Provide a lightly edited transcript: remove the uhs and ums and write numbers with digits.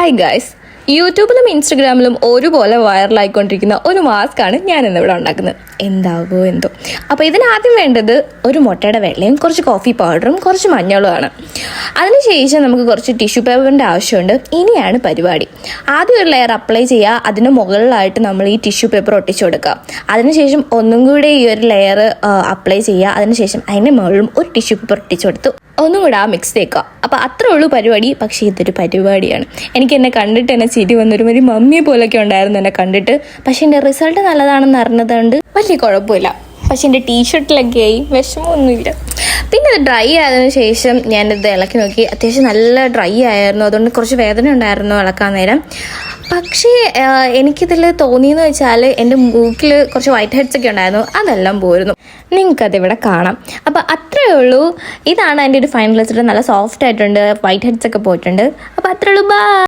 Hi guys, യൂട്യൂബിലും ഇൻസ്റ്റഗ്രാമിലും ഒരുപോലെ വൈറലായിക്കൊണ്ടിരിക്കുന്ന ഒരു മാസ്കാണ് ഞാൻ ഇന്നിവിടെ ഉണ്ടാക്കുന്നത്. എന്താവോ എന്തോ. അപ്പോൾ ഇതിനാദ്യം വേണ്ടത് ഒരു മുട്ടയുടെ വെള്ളയും കുറച്ച് കോഫി പൗഡറും കുറച്ച് മഞ്ഞളുമാണ്. അതിനുശേഷം നമുക്ക് കുറച്ച് ടിഷ്യൂ പേപ്പറിൻ്റെ ആവശ്യമുണ്ട്. ഇനിയാണ് പരിപാടി. ആദ്യം ഒരു ലെയർ അപ്ലൈ ചെയ്യുക, അതിന് മുകളിലായിട്ട് നമ്മൾ ഈ ടിഷ്യൂ പേപ്പർ ഒട്ടിച്ചു കൊടുക്കുക. അതിനുശേഷം ഒന്നും കൂടെ ഈ ഒരു ലെയർ അപ്ലൈ ചെയ്യുക. അതിനുശേഷം അതിൻ്റെ മുകളിലും ഒരു ടിഷ്യൂ പേപ്പർ ഒട്ടിച്ചു കൊടുത്തു ഒന്നും കൂടെ ആ മിക്സ് തേക്കുക. അപ്പോൾ അത്രേ ഉള്ളൂ പരിപാടി. പക്ഷേ ഇതൊരു പരിപാടിയാണ്. എനിക്ക് എന്നെ കണ്ടിട്ട് എന്നെ ചിരി വന്നൊരു മതി മമ്മിയെ പോലൊക്കെ ഉണ്ടായിരുന്നു എന്നെ കണ്ടിട്ട്. പക്ഷേ എൻ്റെ റിസൾട്ട് നല്ലതാണെന്ന് അറിഞ്ഞതുകൊണ്ട് വലിയ കുഴപ്പമില്ല. പക്ഷേ എൻ്റെ ടീഷർട്ടിലൊക്കെ ആയി വിഷമമൊന്നുമില്ല. പിന്നെ ഇത് ഡ്രൈ ആയതിനു ശേഷം ഞാനിത് ഇളക്കി നോക്കി. അത്യാവശ്യം നല്ല ഡ്രൈ ആയിരുന്നു, അതുകൊണ്ട് കുറച്ച് വേദന ഉണ്ടായിരുന്നു ഇളക്കാൻ നേരം. പക്ഷേ എനിക്കിതിൽ തോന്നിയെന്ന് വെച്ചാൽ എൻ്റെ മൂക്കിൽ കുറച്ച് വൈറ്റ് ഹെഡ്സ് ഒക്കെ ഉണ്ടായിരുന്നു, അതെല്ലാം പോയിരുന്നു. നിങ്ങൾക്കതിവിടെ കാണാം. അപ്പോൾ അത്രയേ ഉള്ളൂ. ഇതാണ് എൻ്റെ ഒരു ഫൈനൽ റിസൾട്ട്. നല്ല സോഫ്റ്റ് ആയിട്ടുണ്ട്, വൈറ്റ് ഹെഡ്സ് ഒക്കെ പോയിട്ടുണ്ട്. അപ്പോൾ അത്രയേ ഉള്ളൂ. ബൈ.